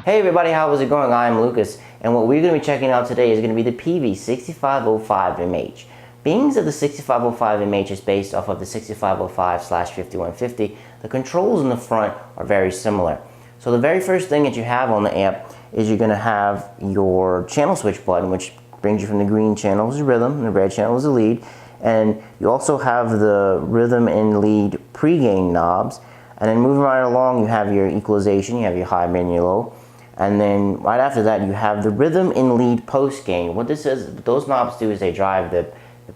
Hey everybody, how is it going? I'm Lucas, and what we're going to be checking out today is going to be the Peavey 6505MH. Being that the 6505MH is based off of the 6505/5150, the controls in the front are very similar. So the very first thing that you have on the amp is you're going to have your channel switch button, which brings you from the green channel is rhythm, and the red channel is the lead. And you also have the rhythm and lead pre-gain knobs. And then moving right along, you have your equalization, you have your high, mid, and your low. And then right after that, you have the rhythm and lead post gain. What this is, those knobs do is they drive the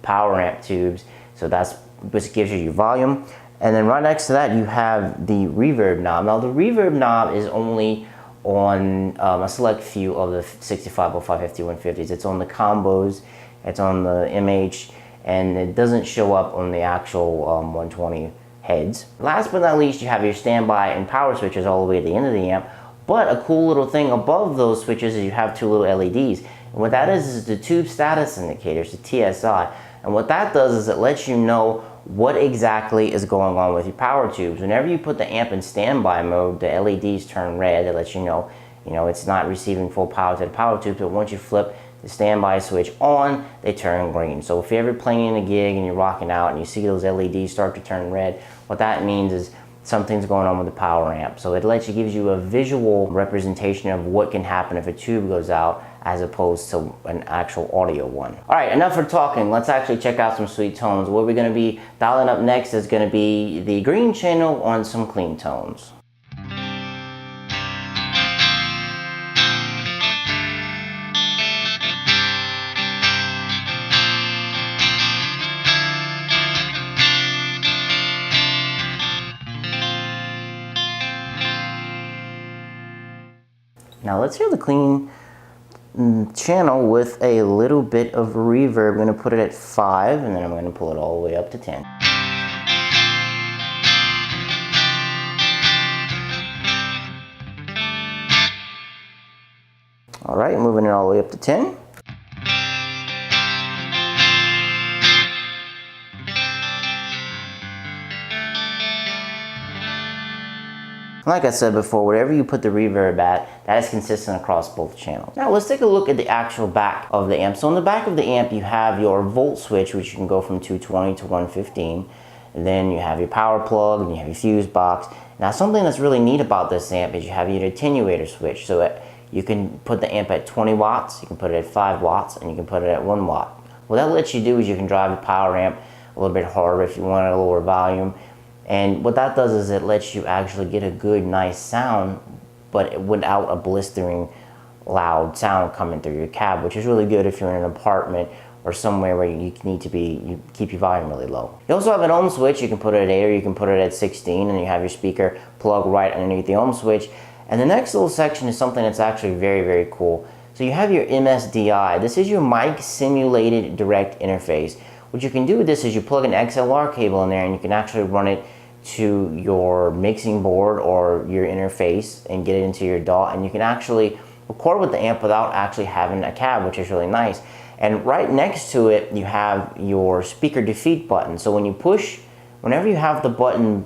power amp tubes. So that's what gives you your volume. And then right next to that, you have the reverb knob. Now the reverb knob is only on a select few of the 6505/5150s. It's on the combos, it's on the MH, and it doesn't show up on the actual 120 heads. Last but not least, you have your standby and power switches all the way at the end of the amp. But a cool little thing above those switches is you have two little LEDs. And what that is the tube status indicators, the TSI. And what that does is it lets you know what exactly is going on with your power tubes. Whenever you put the amp in standby mode, the LEDs turn red. It lets you know it's not receiving full power to the power tubes. But once you flip the standby switch on, they turn green. So if you're ever playing in a gig and you're rocking out and you see those LEDs start to turn red, what that means is something's going on with the power amp. So it gives you a visual representation of what can happen if a tube goes out as opposed to an actual audio one. All right, enough for talking. Let's actually check out some sweet tones. What we're gonna be dialing up next is gonna be the green channel on some clean tones. Now let's hear the clean channel with a little bit of reverb. I'm going to put it at 5 and then I'm going to pull it all the way up to 10. Alright, moving it all the way up to 10. Like I said before, whatever you put the reverb at, that is consistent across both channels. Now let's take a look at the actual back of the amp. So in the back of the amp, you have your volt switch, which you can go from 220 to 115. And then you have your power plug, and you have your fuse box. Now something that's really neat about this amp is you have your attenuator switch. So you can put the amp at 20 watts, you can put it at 5 watts, and you can put it at 1 watt. What that lets you do is you can drive the power amp a little bit harder if you want a lower volume. And what that does is it lets you actually get a good, nice sound, but without a blistering, loud sound coming through your cab, which is really good if you're in an apartment or somewhere where you need to keep your volume really low. You also have an ohm switch. You can put it at 8 or you can put it at 16, and you have your speaker plug right underneath the ohm switch. And the next little section is something that's actually very, very cool. So you have your MSDI. This is your mic simulated direct interface. What you can do with this is you plug an XLR cable in there and you can actually run it to your mixing board or your interface and get it into your DAW, and you can actually record with the amp without actually having a cab, which is really nice. And right next to it, you have your speaker defeat button. So when you whenever you have the button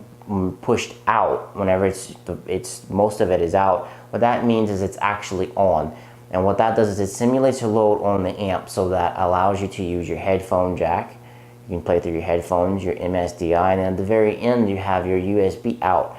pushed out, whenever most of it is out, what that means is it's actually on. And what that does is it simulates a load on the amp, so that allows you to use your headphone jack. You can play through your headphones, your MSDI, and then at the very end you have your USB out.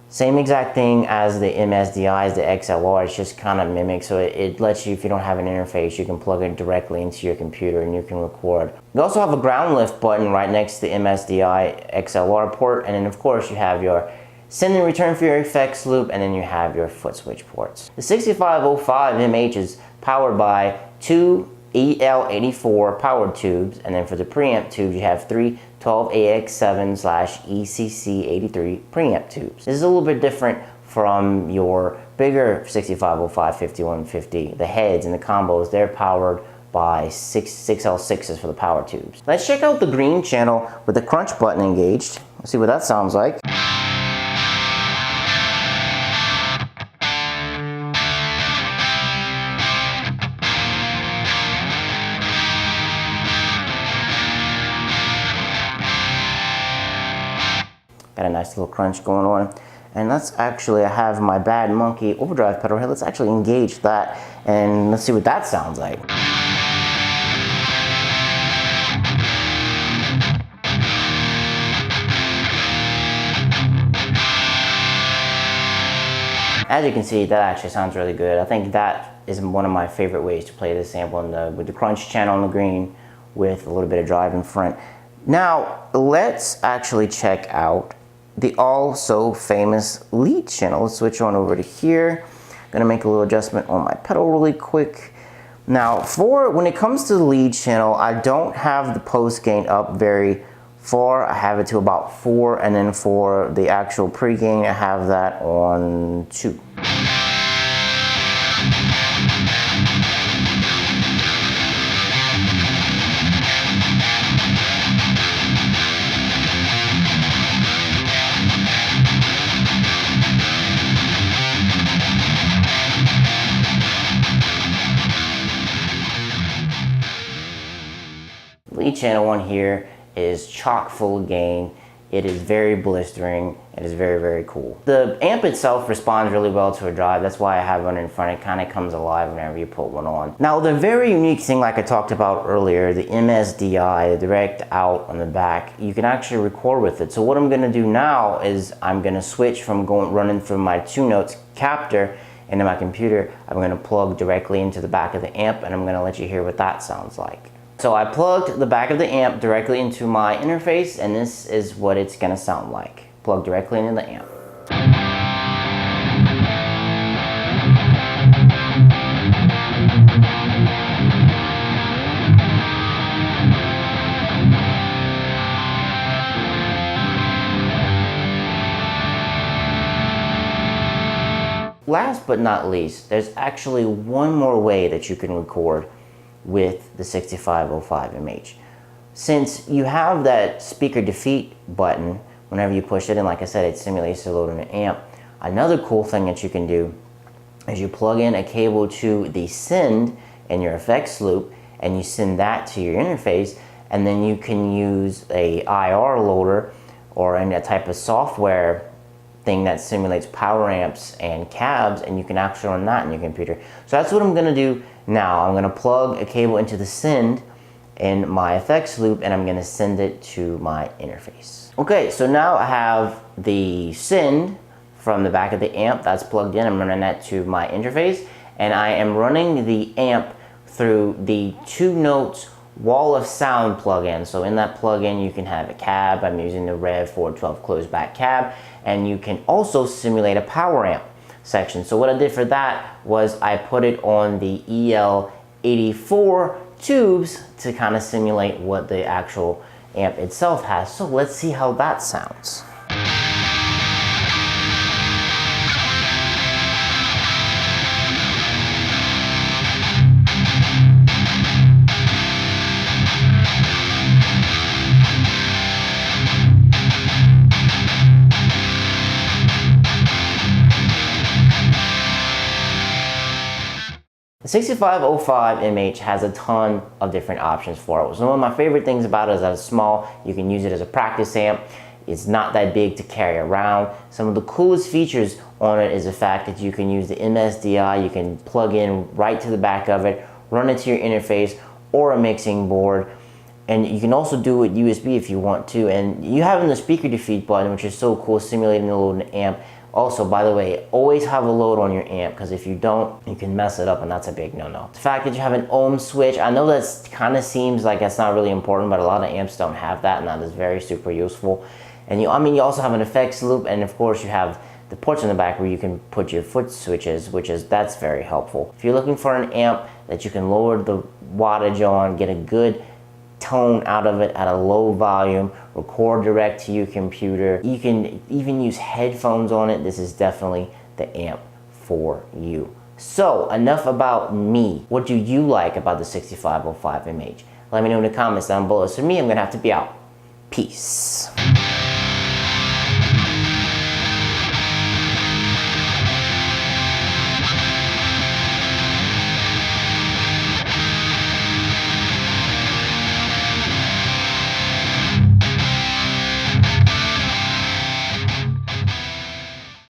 Same exact thing as the MSDI, as the XLR, it's just kind of mimicked, so it lets you, if you don't have an interface, you can plug it directly into your computer and you can record. You also have a ground lift button right next to the MSDI XLR port, and then of course you have your send and return for your effects loop, and then you have your foot switch ports. The 6505MH is powered by 2 EL84 powered tubes, and then for the preamp tubes you have 3 12AX7/ECC83 preamp tubes. This is a little bit different from your bigger 6505/5150. The heads and the combos, they're powered by 6L6s for the power tubes. Let's check out the green channel with the crunch button engaged. Let's see what that sounds like. Got a nice little crunch going on. And let's actually, I have my Bad Monkey overdrive pedal here. Let's actually engage that and let's see what that sounds like. As you can see, that actually sounds really good. I think that is one of my favorite ways to play this sample with the crunch channel on the green with a little bit of drive in front. Now, let's actually check out the also famous lead channel. Let's switch on over to here. I'm gonna make a little adjustment on my pedal really quick. Now, when it comes to the lead channel, I don't have the post gain up very far. I have it to about 4, and then for the actual pre-gain, I have that on 2. Lead channel one here is chock full of gain. It is very blistering. It is very, very cool. The amp itself responds really well to a drive. That's why I have one in front. It kind of comes alive whenever you put one on. Now, the very unique thing, like I talked about earlier, the MSDI, the direct out on the back, you can actually record with it. So what I'm gonna do now is I'm gonna switch from running from my 2 notes captor into my computer. I'm gonna plug directly into the back of the amp, and I'm gonna let you hear what that sounds like. So I plugged the back of the amp directly into my interface, and this is what it's gonna sound like. Plugged directly into the amp. Last but not least, there's actually one more way that you can record with the 6505MH. Since you have that speaker defeat button, whenever you push it, and like I said, it simulates the load on the amp. Another cool thing that you can do is you plug in a cable to the send in your effects loop, and you send that to your interface, and then you can use a IR loader or any type of software thing that simulates power amps and cabs, and you can actually run that in your computer. So that's what I'm gonna do now. I'm gonna plug a cable into the send in my effects loop, and I'm gonna send it to my interface. Okay, so now I have the send from the back of the amp that's plugged in. I'm running that to my interface, and I am running the amp through the 2 notes wall of sound plugin. So in that plugin, you can have a cab. I'm using the Rev 412 closed back cab, and you can also simulate a power amp section. So what I did for that was I put it on the EL84 tubes to kind of simulate what the actual amp itself has. So let's see how that sounds. The 6505MH has a ton of different options for it. So one of my favorite things about it is that it's small. You can use it as a practice amp. It's not that big to carry around. Some of the coolest features on it is the fact that you can use the MSDI. You can plug in right to the back of it, run it to your interface or a mixing board. And you can also do it USB if you want to. And you having the speaker defeat button, which is so cool, simulating the load in the amp. Also, by the way, always have a load on your amp, because if you don't, you can mess it up, and that's a big no-no. The fact that you have an ohm switch, I know that kind of seems like that's not really important, but a lot of amps don't have that, and that is very super useful. And you also have an effects loop, and of course you have the ports in the back where you can put your foot switches, that's very helpful. If you're looking for an amp that you can lower the wattage on, get a good tone out of it at a low volume, record direct to your computer, you can even use headphones on it, this is definitely the amp for you. So enough about me. What do you like about the 6505MH? Let me know in the comments down below. So me, I'm gonna have to be out. Peace.